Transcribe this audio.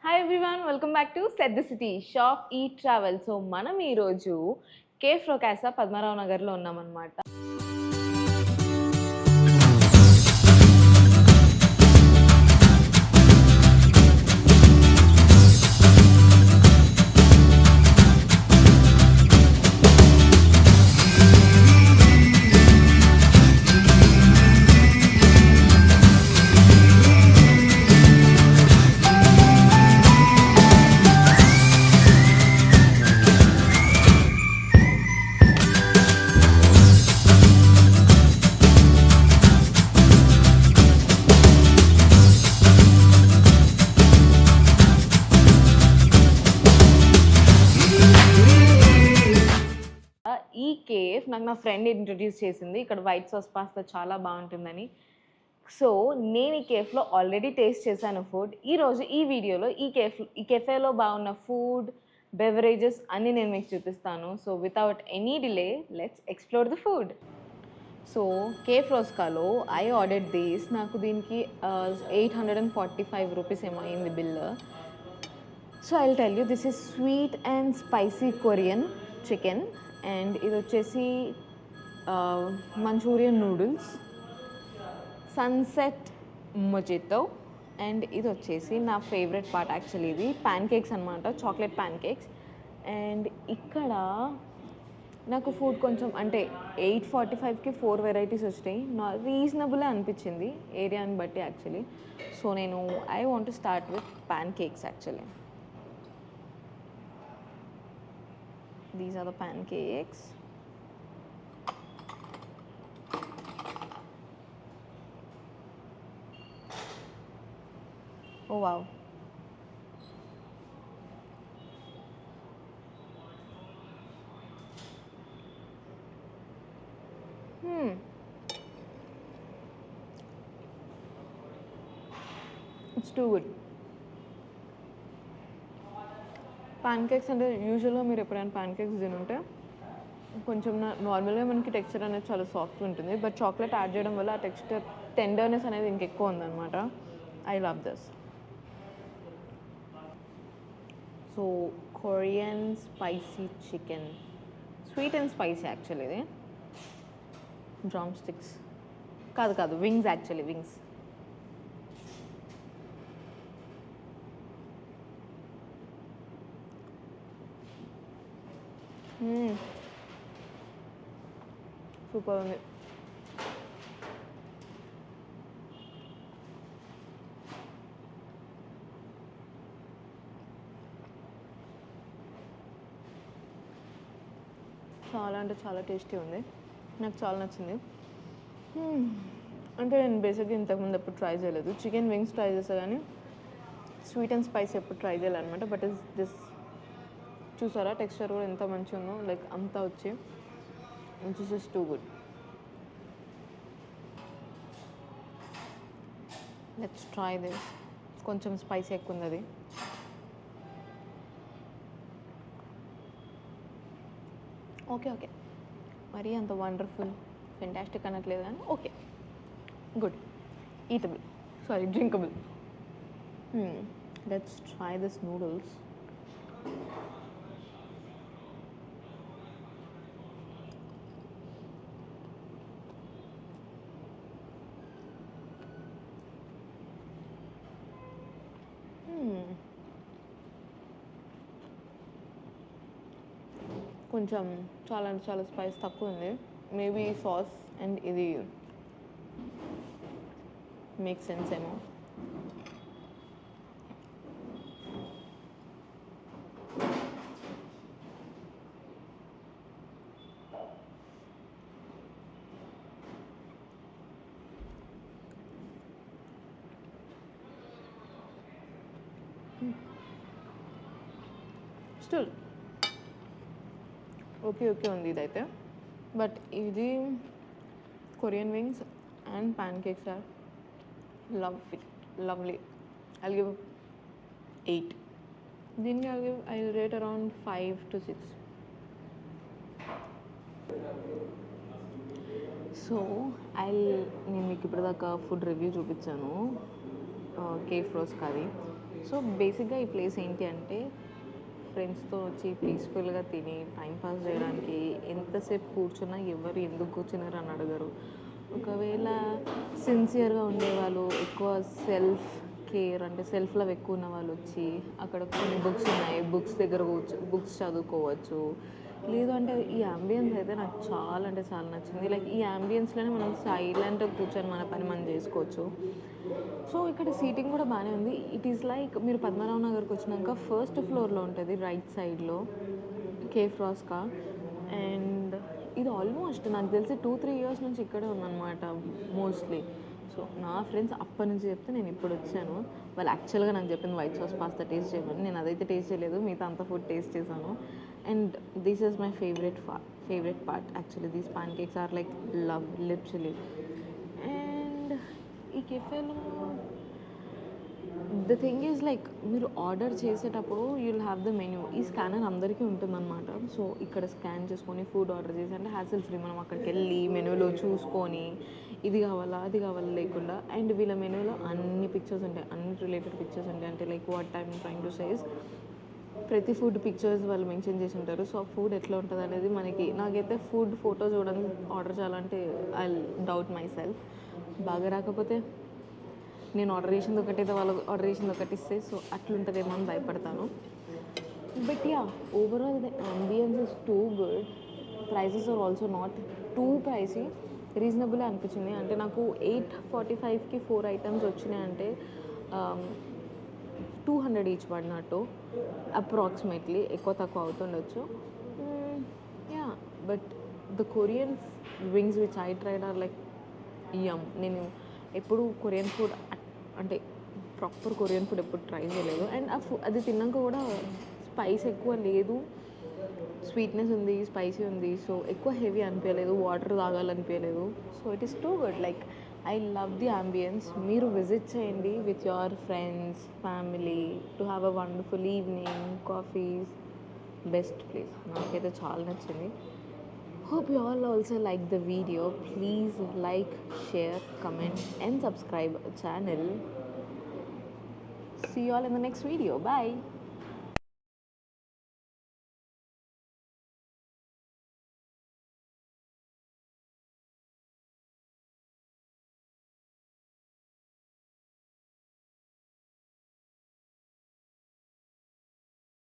Hi everyone, welcome back to set the city shop eat travel. So మనం ఈరోజు cafe రొకాసా Padmarao నగర్లో ఉన్నామన్నమాట. ఈ cafe నాకు నా ఫ్రెండ్ ఇంట్రడ్యూస్ చేసింది. ఇక్కడ వైట్ సాస్ పాస్తా చాలా బాగుంటుందని. సో నేను ఈ కేఫ్లో ఆల్రెడీ టేస్ట్ చేశాను ఫుడ్. ఈరోజు ఈ వీడియోలో ఈ కెఫేలో బాగున్న ఫుడ్, బెవరేజెస్ అన్నీ నేను మీకు చూపిస్తాను. So without any delay let's explore the food. So cafe రోస్కాలో ఐ ఆర్డర్డ్ దిస్. నాకు దీనికి 845 రూపీస్ ఏమో అయింది bill. So I will tell you, this is sweet and spicy Korean chicken. And ఇది వచ్చేసి Manchurian noodles, sunset mojito. And ఇది వచ్చేసి నా ఫేవరెట్ పార్ట్ యాక్చువల్లీ, ఇది ప్యాన్ కేక్స్ అనమాట, చాక్లెట్ ప్యాన్ కేక్స్. అండ్ ఇక్కడ నాకు ఫుడ్ కొంచెం అంటే 845కి 4 వెరైటీస్ వచ్చినాయి. నా రీజనబులే అనిపించింది ఏరియాని బట్టి యాక్చువల్లీ. సో నేను I want to start with pan cakes actually. These are the pancakes. Oh wow. It's too good. Pan cakes అంటే యూజువల్గా మీరు ఎప్పుడైనా ప్యాన్ కేక్స్ తినుంటే కొంచెం నార్మల్గా మనకి టెక్స్చర్ అనేది చాలా సాఫ్ట్గా ఉంటుంది. బట్ చాక్లెట్ యాడ్ చేయడం వల్ల ఆ టెక్స్చర్ టెండర్నెస్ అనేది ఇంకెక్కువ ఉందన్నమాట. I love this. So Korean spicy chicken, sweet and spicy actually. ఇది డ్రమ్ స్టిక్స్ కాదు, వింగ్స్ యాక్చువల్లీ, వింగ్స్. సూపర్ ఉంది. చాలా అంటే చాలా టేస్టీ ఉంది, నాకు చాలా నచ్చింది. అంటే నేను బేసిక్గా ఇంతకుముందు ఎప్పుడు ట్రై చేయలేదు. చికెన్ వింగ్స్ ట్రై చేసా కానీ స్వీట్ అండ్ స్పైసీ ఎప్పుడు ట్రై చేయాలన్నమాట. బట్ ఇస్ దిస్ చూసారా, టెక్స్చర్ కూడా ఎంత మంచిగా ఉందో, లైక్ అంతా వచ్చి this is too good. Let's try this. కొంచెం స్పైసీ ఎక్కువ ఉంది అది. ఓకే మరీ అంత వండర్ఫుల్ ఫెంటాస్టిక్ అనట్లేదు కానీ okay, good, eatable, sorry drinkable. Let's try this noodles. కొంచెం చాలా అంటే చాలా స్పైస్ తక్కువ ఉంది. మేబీ సాస్ అండ్ ఇది మేక్ సెన్స్ ఏమో. స్టిల్ ఓకే ఉంది ఇదైతే. బట్ ఇది Korean wings and pancakes are lovely. I'll give 8. దీనికి I'll rate around 5 to 6. So నేను మీకు ఇప్పటిదాకా ఫుడ్ రివ్యూ చూపించాను కేఫ్ రోస్కాది. సో బేసిక్గా ఈ ప్లేస్ ఏంటి అంటే ఫ్రెండ్స్తో వచ్చి పీస్ఫుల్గా తిని టైం పాస్ చేయడానికి ఎంతసేపు కూర్చున్నా ఎవరు ఎందుకు కూర్చున్నారు అని అడగరు. ఒకవేళ సిన్సియర్గా ఉండేవాళ్ళు ఎక్కువ సెల్ఫ్ కేర్ అంటే సెల్ఫ్ లవ్ ఎక్కువ ఉన్న వాళ్ళు వచ్చి అక్కడ కొన్ని బుక్స్ ఉన్నాయి, బుక్స్ దగ్గర బుక్స్ చదువుకోవచ్చు. లేదు అంటే ఈ అంబియన్స్ అయితే నాకు చాలా అంటే చాలా నచ్చింది. లైక్ ఈ అంబియన్స్లోనే మనం సైలెంట్గా కూర్చొని మన పని మనం చేసుకోవచ్చు. సో ఇక్కడ సీటింగ్ కూడా బాగానే ఉంది. ఇట్ ఈస్ లైక్ మీరు పద్మనాభ నగర్కి వచ్చినాక ఫస్ట్ ఫ్లోర్లో ఉంటుంది రైట్ సైడ్లో కేఫ్ రాస్కా. అండ్ ఇది ఆల్మోస్ట్ నాకు తెలిసి 2-3 ఇయర్స్ నుంచి ఇక్కడే ఉందన్నమాట మోస్ట్లీ. సో నా ఫ్రెండ్స్ అప్పటి నుంచి చెప్తే నేను ఇప్పుడు వచ్చాను. వాళ్ళు యాక్చువల్గా నాకు చెప్పింది వైట్ సాస్ పాస్తా టేస్ట్ చేయమని. నేను అదైతే టేస్ట్ చేయలేదు, మిగతా అంత ఫుడ్ టేస్ట్ చేశాను. And this is my favourite part actually. These pancakes are like love literally. And ఈ కెఫేలో ద థింగ్ ఈజ్ లైక్ మీరు ఆర్డర్ చేసేటప్పుడు యూల్ హ్యావ్ ద మెన్యూ. ఈ స్కానర్ అందరికీ ఉంటుందన్నమాట. సో ఇక్కడ స్కాన్ చేసుకొని ఫుడ్ ఆర్డర్ చేసి అంటే హ్యాసిల్ ఫ్రీ. మనం అక్కడికి వెళ్ళి మెనూలో చూసుకొని ఇది కావాలా అది కావాలా లేకుండా. అండ్ వీళ్ళ మెనూలో అన్ని పిక్చర్స్ ఉంటాయి, అన్ని రిలేటెడ్ పిక్చర్స్ ఉంటాయి. అంటే like what time trying to says ప్రతి ఫుడ్ పిక్చర్స్ వాళ్ళు మెన్షన్ చేసి ఉంటారు. సో ఆ ఫుడ్ ఎట్లా ఉంటుంది అనేది మనకి. నాకైతే ఫుడ్ ఫోటో చూడడానికి ఆర్డర్ చేయాలంటే ఐ డౌట్ మై సెల్ఫ్. బాగా రాకపోతే నేను ఆర్డర్ చేసింది ఒకటైతే వాళ్ళు ఆర్డర్ చేసింది ఒకటి ఇస్తే సో అట్లుంటుందేమో అని భయపడతాను. But yeah, overall the ambience is too good. Prices are also not too pricey, reasonable అనిపించింది. అంటే నాకు 845కి 4 ఐటమ్స్ వచ్చినాయి అంటే 200 ఈచ్ పడినట్టు అప్రాక్సిమేట్లీ. ఎక్కువ తక్కువ అవుతుండొచ్చు. Yeah, but the Korean wings which I tried are like yum. నేను ఎప్పుడు కొరియన్ ఫుడ్ అంటే ప్రాపర్ కొరియన్ ఫుడ్ ఎప్పుడు ట్రై చేయలేదు. అండ్ అది తిన్నాక కూడా స్పైస్ ఎక్కువ లేదు, స్వీట్నెస్ ఉంది, స్పైసీ ఉంది. సో ఎక్కువ హెవీ అనిపించలేదు, వాటర్ తాగాలనిపించలేదు. So it is too good. Like I love the ambience. మీరు విజిట్ చేయండి with your friends, family to have a wonderful evening, coffees. Best place, నాకైతే చాలా నచ్చింది. Hope you all also like the video. Please like, share, comment and subscribe channel. See you all in the next video. Bye.